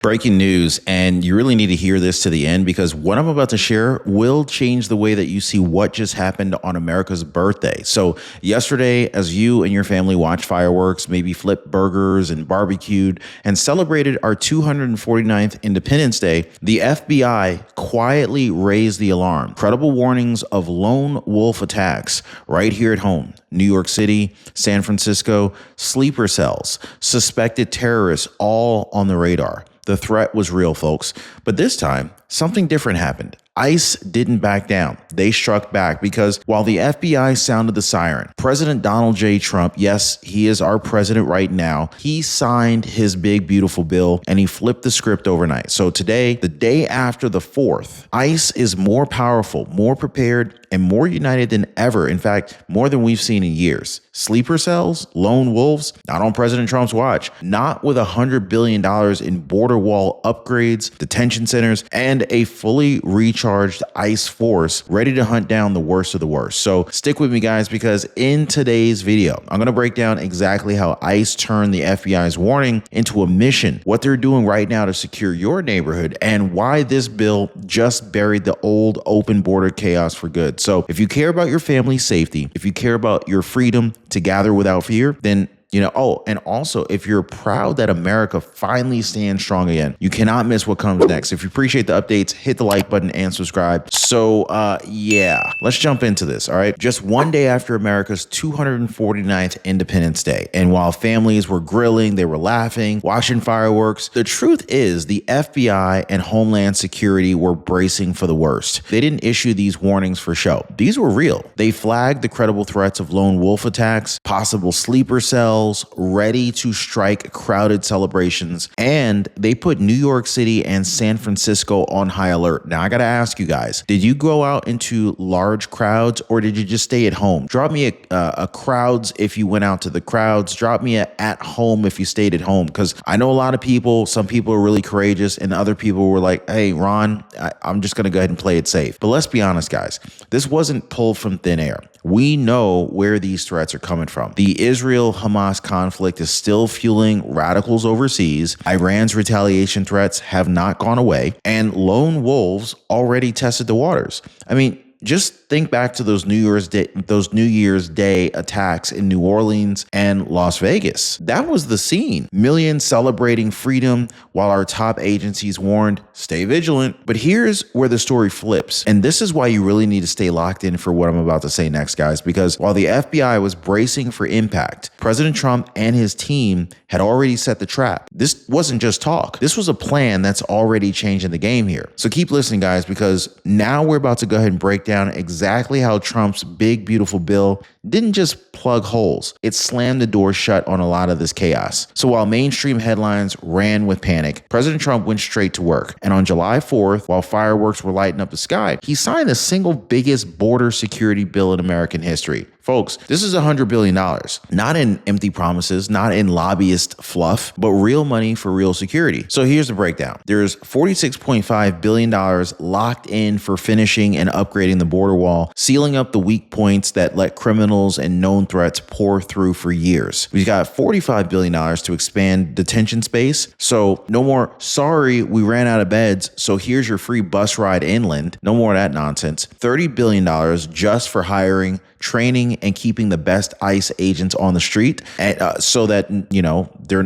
Breaking news, and you really need to hear this to the end because what I'm about to share will change the way that you see what just happened on America's birthday. So yesterday, as you and your family watched fireworks, maybe flipped burgers and barbecued and celebrated our 249th Independence Day, the FBI quietly raised the alarm. Credible warnings of lone wolf attacks right here at home. New York City, San Francisco, sleeper cells, suspected terrorists all on the radar. The threat was real, folks. But this time, something different happened. ICE didn't back down. They struck back because while the FBI sounded the siren, President Donald J. Trump, yes, he is our president right now, he signed his big, beautiful bill and he flipped the script overnight. So today, the day after the 4th, ICE is more powerful, more prepared, and more united than ever. In fact, more than we've seen in years. Sleeper cells, lone wolves, not on President Trump's watch, not with $100 billion in border wall upgrades, detention centers, and a fully recharged ICE force ready to hunt down the worst of the worst. So stick with me, guys, because in today's video, I'm going to break down exactly how ICE turned the FBI's warning into a mission, what they're doing right now to secure your neighborhood, and why this bill just buried the old open border chaos for good. So if you care about your family's safety, if you care about your freedom to gather without fear, then and also if you're proud that America finally stands strong again, you cannot miss what comes next. If you appreciate the updates, hit the like button and subscribe. So yeah, let's jump into this. All right. Just one day after America's 249th Independence Day. And while families were grilling, they were laughing, watching fireworks. The truth is the FBI and Homeland Security were bracing for the worst. They didn't issue these warnings for show. These were real. They flagged the credible threats of lone wolf attacks, possible sleeper cells, ready to strike crowded celebrations, and they put New York City and San Francisco on high alert. Now, I got to ask you guys, did you go out into large crowds or did you just stay at home? Drop me a crowds if you went out to the crowds. Drop me a at home if you stayed at home, because I know a lot of people, some people are really courageous and other people were like, hey, Ron, I'm just going to go ahead and play it safe. But let's be honest, guys, this wasn't pulled from thin air. We know where these threats are coming from. The Israel-Hamas conflict is still fueling radicals overseas. Iran's retaliation threats have not gone away, and lone wolves already tested the waters. I mean, just think back to those New Year's Day attacks in New Orleans and Las Vegas. That was the scene. Millions celebrating freedom while our top agencies warned, stay vigilant. But here's where the story flips. And this is why you really need to stay locked in for what I'm about to say next, guys, because while the FBI was bracing for impact, President Trump and his team had already set the trap. This wasn't just talk. This was a plan that's already changing the game here. So keep listening, guys, because now we're about to go ahead and break down exactly how Trump's big, beautiful bill didn't just plug holes. It slammed the door shut on a lot of this chaos. So while mainstream headlines ran with panic, President Trump went straight to work. And on July 4th, while fireworks were lighting up the sky, he signed the single biggest border security bill in American history. Folks, this is $100 billion, not in empty promises, not in lobbyist fluff, but real money for real security. So here's the breakdown. There's $46.5 billion locked in for finishing and upgrading the border wall, sealing up the weak points that let criminals and known threats pour through for years. We've got $45 billion to expand detention space. So no more, sorry, we ran out of beds, so here's your free bus ride inland. No more of that nonsense. $30 billion just for hiring, training, and keeping the best ICE agents on the street, so that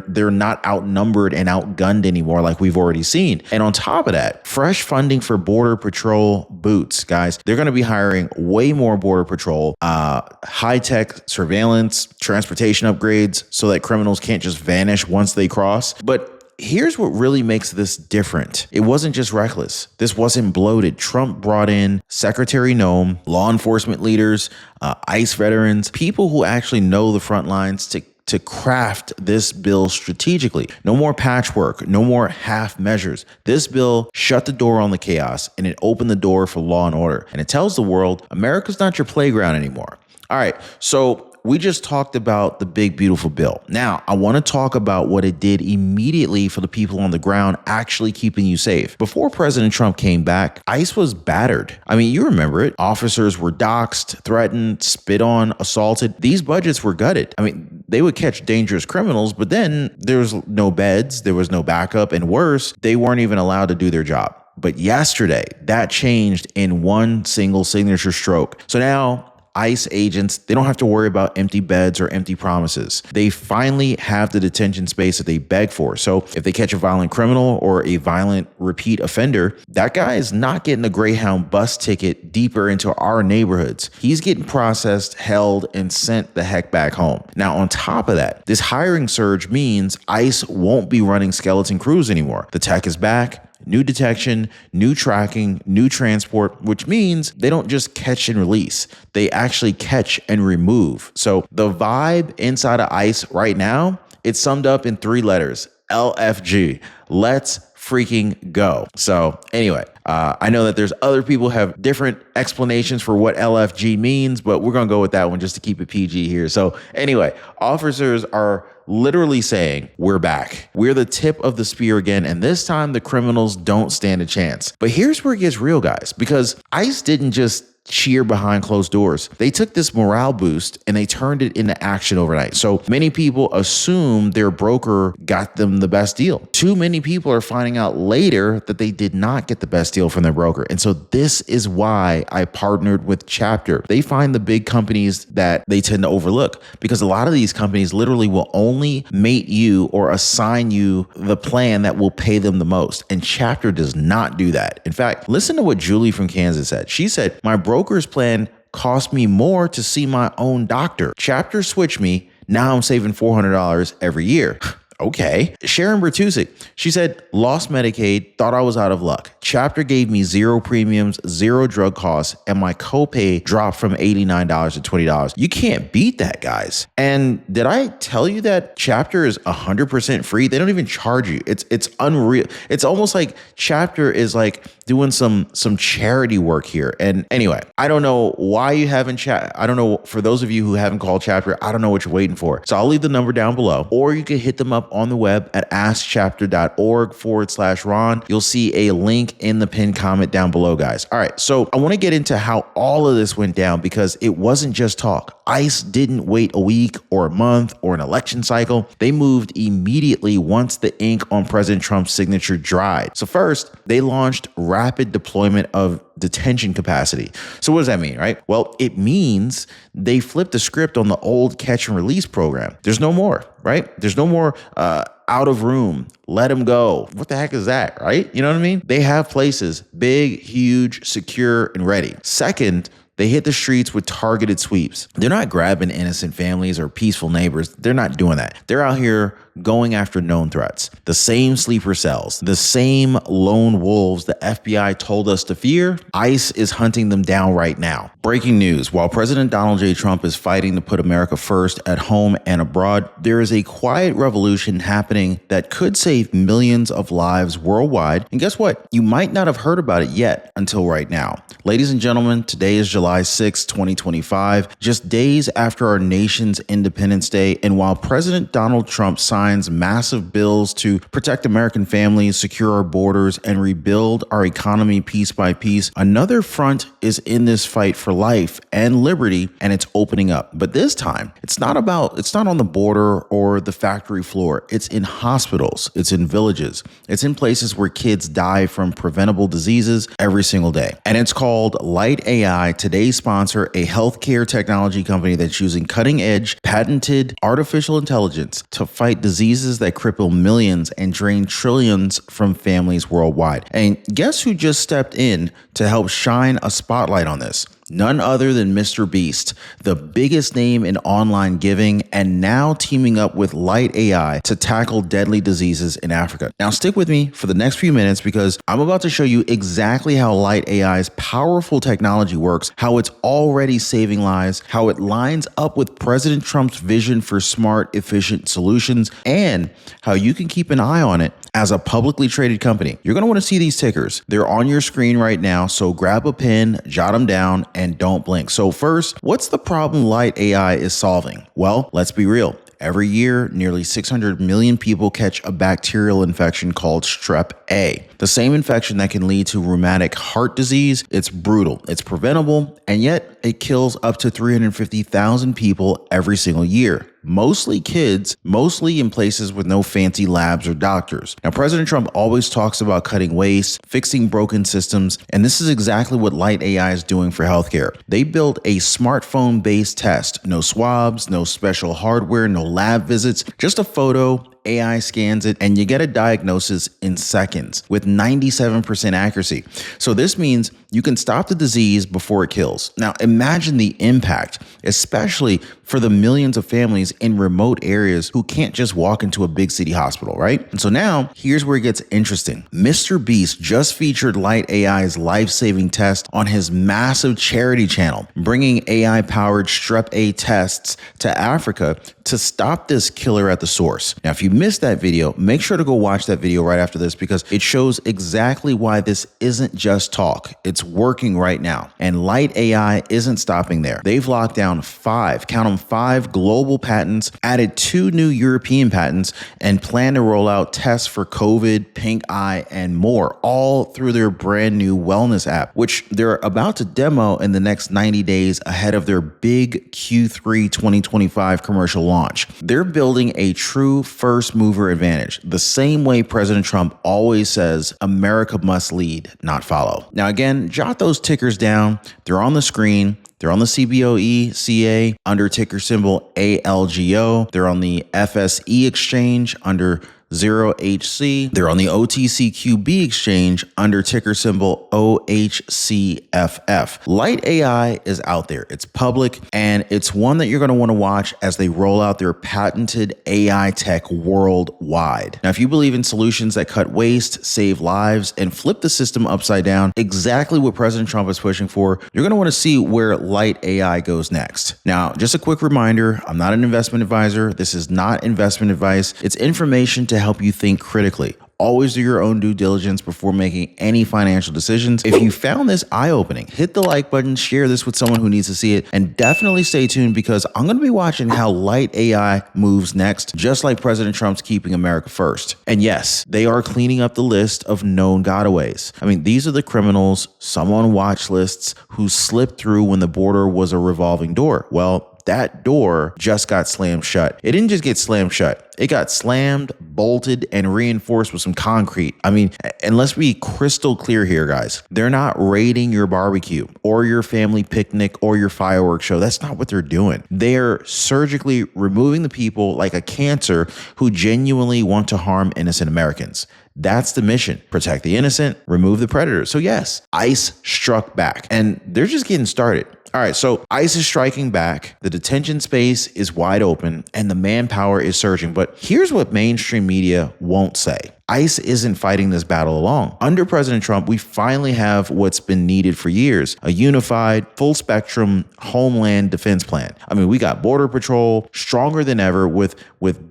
they're not outnumbered and outgunned anymore like we've already seen. And on top of that, fresh funding for Border Patrol boots, guys. They're going to be hiring way more Border Patrol, high-tech surveillance, transportation upgrades so that criminals can't just vanish once they cross. But here's what really makes this different. It wasn't just reckless. This wasn't bloated. Trump brought in Secretary Noem, law enforcement leaders, ICE veterans, people who actually know the front lines to craft this bill strategically. No more patchwork, no more half measures. This bill shut the door on the chaos and it opened the door for law and order. And it tells the world, America's not your playground anymore. All right, so we just talked about the big, beautiful bill. Now, I want to talk about what it did immediately for the people on the ground actually keeping you safe. Before President Trump came back, ICE was battered. I mean, you remember it. Officers were doxxed, threatened, spit on, assaulted. These budgets were gutted. I mean, they would catch dangerous criminals, but then there was no beds, there was no backup, and worse, they weren't even allowed to do their job. But yesterday, that changed in one single signature stroke. So now ICE agents, they don't have to worry about empty beds or empty promises. They finally have the detention space that they beg for. So if they catch a violent criminal or a violent repeat offender, that guy is not getting a Greyhound bus ticket deeper into our neighborhoods. He's getting processed, held, and sent the heck back home. Now, on top of that, this hiring surge means ICE won't be running skeleton crews anymore. The tech is back. New detection, new tracking, new transport, which means they don't just catch and release. They actually catch and remove. So the vibe inside of ICE right now, it's summed up in 3 letters, LFG. Let's freaking go. So anyway, I know that there's other people have different explanations for what LFG means, but we're going to go with that one just to keep it PG here. So anyway, officers are literally saying, we're back. We're the tip of the spear again, and this time the criminals don't stand a chance. But here's where it gets real, guys, because ICE didn't just cheer behind closed doors. They took this morale boost and they turned it into action overnight. So many people assume their broker got them the best deal. Too many people are finding out later that they did not get the best deal from their broker. And so this is why I partnered with Chapter. They find the big companies that they tend to overlook, because a lot of these companies literally will only mate you or assign you the plan that will pay them the most. And Chapter does not do that. In fact, listen to what Julie from Kansas said. She said, my broker's plan cost me more to see my own doctor. Chapter switched me. Now I'm saving $400 every year. Okay. Sharon Bertusik, she said, lost Medicaid, thought I was out of luck. Chapter gave me 0 premiums, 0 drug costs, and my copay dropped from $89 to $20. You can't beat that, guys. And did I tell you that Chapter is 100% free? They don't even charge you. It's unreal. It's almost like Chapter is like doing some charity work here. And anyway, I don't know why you haven't I don't know, for those of you who haven't called Chapter, I don't know what you're waiting for. So I'll leave the number down below, or you can hit them up on the web at askchapter.org/Ron. You'll see a link in the pinned comment down below, guys. All right, so I want to get into how all of this went down, because it wasn't just talk. ICE didn't wait a week or a month or an election cycle. They moved immediately once the ink on President Trump's signature dried. So first, they launched rapid deployment of detention capacity. So what does that mean, right? Well, it means they flipped the script on the old catch and release program. There's no more, right? There's no more out of room, let them go. What the heck is that, right? You know what I mean? They have places big, huge, secure, and ready. Second, they hit the streets with targeted sweeps. They're not grabbing innocent families or peaceful neighbors. They're not doing that. They're out here going after known threats. The same sleeper cells, the same lone wolves the FBI told us to fear, ICE is hunting them down right now. Breaking news. While President Donald J. Trump is fighting to put America first at home and abroad, there is a quiet revolution happening that could save millions of lives worldwide. And guess what? You might not have heard about it yet until right now. Ladies and gentlemen, today is July 6, 2025, just days after our nation's Independence Day. And while President Donald Trump signs massive bills to protect American families, secure our borders, and rebuild our economy piece by piece, another front is in this fight for life and liberty, and it's opening up. But this time, it's not on the border or the factory floor. It's in hospitals. It's in villages. It's in places where kids die from preventable diseases every single day. And it's called Light AI. Today's sponsor, a healthcare technology company that's using cutting-edge, patented artificial intelligence to fight diseases that cripple millions and drain trillions from families worldwide. And guess who just stepped in to help shine a spotlight on this? None other than Mr. Beast, the biggest name in online giving, and now teaming up with Light AI to tackle deadly diseases in Africa. Now stick with me for the next few minutes, because I'm about to show you exactly how Light AI's powerful technology works, how it's already saving lives, how it lines up with President Trump's vision for smart, efficient solutions, and how you can keep an eye on it as a publicly traded company. You're going to want to see these tickers. They're on your screen right now, so grab a pen, jot them down, and don't blink. So first, what's the problem Light AI is solving? Well, let's be real. Every year, nearly 600 million people catch a bacterial infection called strep A. The same infection that can lead to rheumatic heart disease. It's brutal, it's preventable, and yet it kills up to 350,000 people every single year. Mostly kids, mostly in places with no fancy labs or doctors. Now, President Trump always talks about cutting waste, fixing broken systems, and this is exactly what Light AI is doing for healthcare. They built a smartphone-based test. No swabs, no special hardware, no lab visits, just a photo. AI scans it, and you get a diagnosis in seconds with 97% accuracy. So this means you can stop the disease before it kills. Now, imagine the impact, especially for the millions of families in remote areas who can't just walk into a big city hospital, right? And so now, here's where it gets interesting. Mr. Beast just featured Light AI's life-saving test on his massive charity channel, bringing AI-powered Strep A tests to Africa to stop this killer at the source. Now, if you missed that video, make sure to go watch that video right after this because it shows exactly why this isn't just talk. It's working right now. And Light AI isn't stopping there. They've locked down 5 global patents, added 2 new European patents, and plan to roll out tests for COVID, pink eye, and more, all through their brand new wellness app, which they're about to demo in the next 90 days ahead of their big Q3 2025 commercial launch. They're building a true first mover advantage, the same way President Trump always says America must lead, not follow. Now, again, jot those tickers down. They're on the screen. They're on the CBOE CA under ticker symbol ALGO. They're on the FSE exchange under 0HC. They're on the OTCQB exchange under ticker symbol OHCFF. Light AI is out there. It's public, and it's one that you're going to want to watch as they roll out their patented AI tech worldwide. Now, if you believe in solutions that cut waste, save lives, and flip the system upside down, exactly what President Trump is pushing for, you're going to want to see where Light AI goes next. Now, just a quick reminder, I'm not an investment advisor. This is not investment advice. It's information to help you think critically. Always do your own due diligence before making any financial decisions. If you found this eye-opening, hit the like button, share this with someone who needs to see it, and definitely stay tuned because I'm going to be watching how Light AI moves next, just like President Trump's keeping America first. And yes, they are cleaning up the list of known gotaways. I mean, these are the criminals, some on watch lists, who slipped through when the border was a revolving door. Well, that door just got slammed shut. It didn't just get slammed shut. It got slammed, bolted, and reinforced with some concrete. I mean, and let's be crystal clear here, guys. They're not raiding your barbecue or your family picnic or your fireworks show. That's not what they're doing. They're surgically removing the people like a cancer who genuinely want to harm innocent Americans. That's the mission. Protect the innocent, remove the predators. So yes, ICE struck back, and they're just getting started. All right, so ICE is striking back, the detention space is wide open, and the manpower is surging. But here's what mainstream media won't say. ICE isn't fighting this battle alone. Under President Trump, we finally have what's been needed for years, a unified, full-spectrum homeland defense plan. I mean, we got Border Patrol stronger than ever with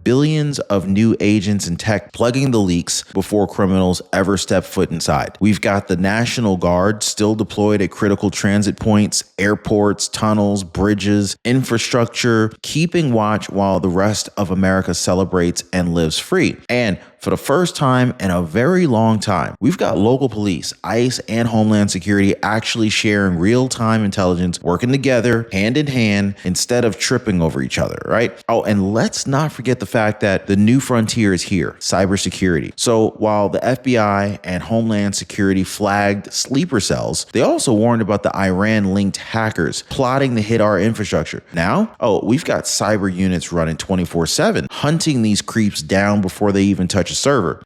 billions of new agents and tech plugging the leaks before criminals ever step foot inside. We've got the National Guard still deployed at critical transit points, airports, tunnels, bridges, infrastructure, keeping watch while the rest of America celebrates and lives free. And for the first time in a very long time, we've got local police, ICE, and Homeland Security actually sharing real-time intelligence, working together, hand in hand, instead of tripping over each other, right? Oh, and let's not forget the fact that the new frontier is here, cybersecurity. So while the FBI and Homeland Security flagged sleeper cells, they also warned about the Iran-linked hackers plotting to hit our infrastructure. Now, we've got cyber units running 24/7, hunting these creeps down before they even touch a server.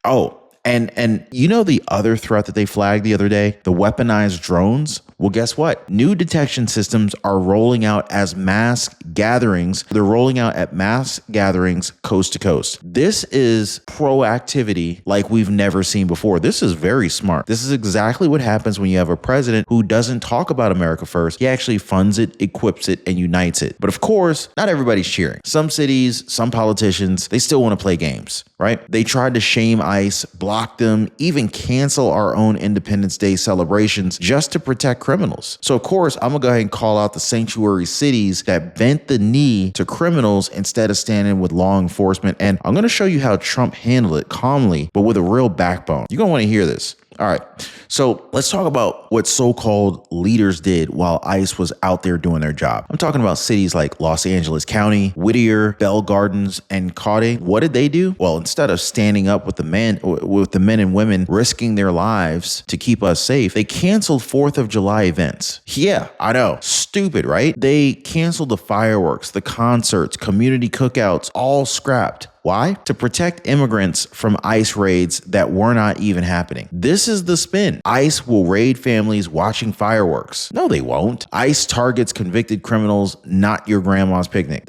And you know the other threat that they flagged the other day? The weaponized drones? Well, guess what? New detection systems are rolling out as mass gatherings. They're rolling out at mass gatherings coast to coast. This is proactivity like we've never seen before. This is very smart. This is exactly what happens when you have a president who doesn't talk about America first. He actually funds it, equips it, and unites it. But of course, not everybody's cheering. Some cities, some politicians, they still want to play games, right? They tried to shame ICE, block them, even cancel our own Independence Day celebrations just to protect criminals. So of course, I'm gonna go ahead and call out the sanctuary cities that bent the knee to criminals instead of standing with law enforcement. And I'm gonna show you how Trump handled it calmly, but with a real backbone. You're gonna wanna hear this. All right. So let's talk about what so-called leaders did while ICE was out there doing their job. I'm talking about cities like Los Angeles County, Whittier, Bell Gardens, and Caudy. What did they do? Well, instead of standing up with the men and women risking their lives to keep us safe, they canceled 4th of July events. Yeah, I know. Stupid, right? They canceled the fireworks, the concerts, community cookouts, all scrapped. Why? To protect immigrants from ICE raids that were not even happening. This is the spin. ICE will raid families watching fireworks. No, they won't. ICE targets convicted criminals, not your grandma's picnic.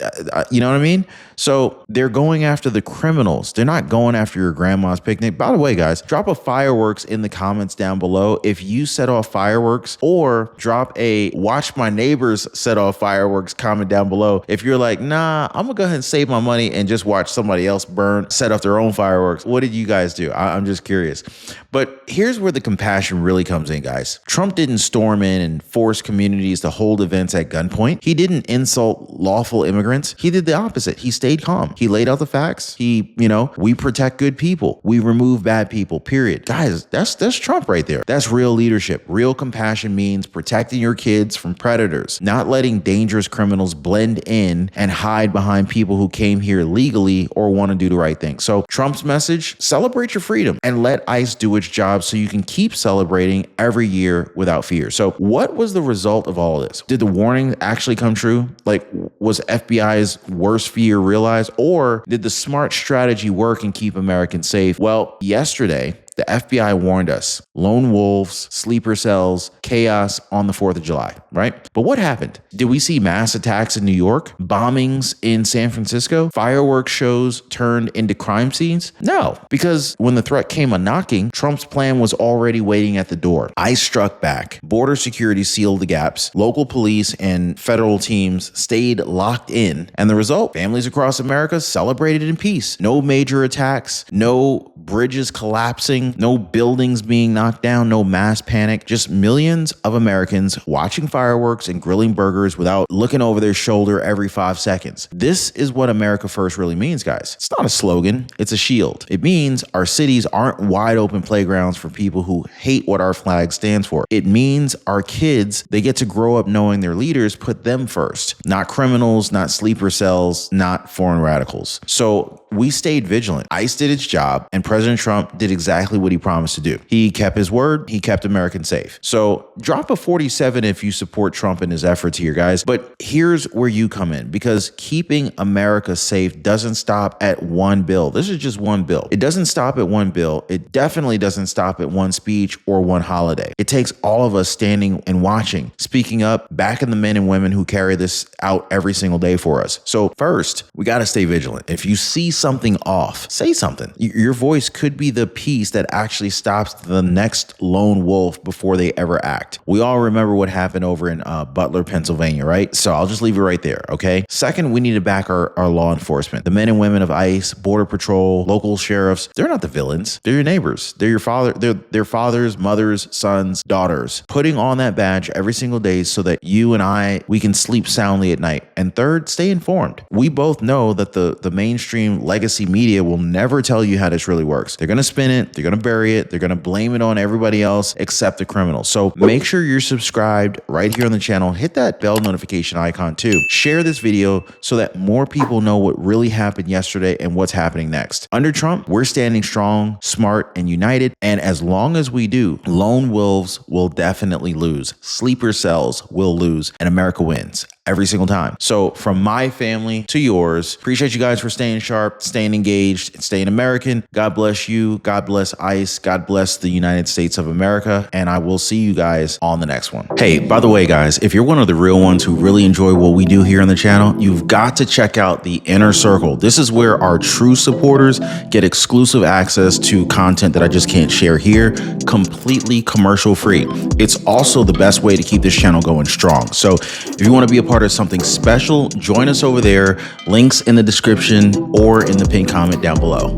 You know what I mean? So they're going after the criminals. They're not going after your grandma's picnic. By the way, guys, drop a fireworks in the comments down below if you set off fireworks, or drop a watch my neighbors set off fireworks comment down below if you're like, nah, I'm gonna go ahead and save my money and just watch somebody else set off their own fireworks. What did you guys do? I'm just curious. But here's where the compassion really comes in, guys. Trump didn't storm in and force communities to hold events at gunpoint. He didn't insult lawful immigrants. He did the opposite. He stayed calm. He laid out the facts. We protect good people. We remove bad people, period. Guys, that's Trump right there. That's real leadership. Real compassion means protecting your kids from predators, not letting dangerous criminals blend in and hide behind people who came here legally or want to do the right thing. So Trump's message: celebrate your freedom and let ICE do its job so you can keep celebrating every year without fear. So what was the result of all of this? Did the warning actually come true? Like, was FBI's worst fear realized, or did the smart strategy work and keep Americans safe? Well, yesterday, the FBI warned us: lone wolves, sleeper cells, chaos on the 4th of July, right? But what happened? Did we see mass attacks in New York? Bombings in San Francisco? Fireworks shows turned into crime scenes? No, because when the threat came a-knocking, Trump's plan was already waiting at the door. ICE struck back. Border security sealed the gaps. Local police and federal teams stayed locked in. And the result? Families across America celebrated in peace. No major attacks, no bridges collapsing, no buildings being knocked down, no mass panic, just millions of Americans watching fireworks and grilling burgers without looking over their shoulder every 5 seconds. This is what America First really means, guys. It's not a slogan, it's a shield. It means our cities aren't wide open playgrounds for people who hate what our flag stands for. It means our kids, they get to grow up knowing their leaders put them first, not criminals, not sleeper cells, not foreign radicals. So we stayed vigilant. ICE did its job, and President Trump did exactly what he promised to do. He kept his word. He kept Americans safe. So drop a 47 if you support Trump in his efforts here, guys. But here's where you come in, because keeping America safe doesn't stop at one bill. This is just one bill. It doesn't stop at one bill. It definitely doesn't stop at one speech or one holiday. It takes all of us standing and watching, speaking up, backing the men and women who carry this out every single day for us. So first, we got to stay vigilant. If you see something off, say something. Your voice could be the piece that actually stops the next lone wolf before they ever act. We all remember what happened over in Butler, Pennsylvania, right? So I'll just leave it right there, okay? Second, we need to back our law enforcement. The men and women of ICE, Border Patrol, local sheriffs, they're not the villains. They're your neighbors. They're your father. They're their fathers, mothers, sons, daughters. Putting on that badge every single day so that you and we can sleep soundly at night. And third, stay informed. We both know that the mainstream legacy media will never tell you how this really works. They're going to spin it. They're going to bury it. They're going to blame it on everybody else except the criminals. So make sure you're subscribed right here on the channel. Hit that bell notification icon too. Share this video so that more people know what really happened yesterday and what's happening next. Under Trump, we're standing strong, smart, and united. And as long as we do, lone wolves will definitely lose. Sleeper cells will lose, and America wins every single time. So from my family to yours, appreciate you guys for staying sharp, staying engaged, and staying American. God bless you. God bless ICE. God bless the United States of America. And I will see you guys on the next one. Hey, by the way, guys, if you're one of the real ones who really enjoy what we do here on the channel, you've got to check out the Inner Circle. This is where our true supporters get exclusive access to content that I just can't share here, completely commercial free. It's also the best way to keep this channel going strong. So if you want to be a part of something special, join us over there. Links in the description or in the pinned comment down below.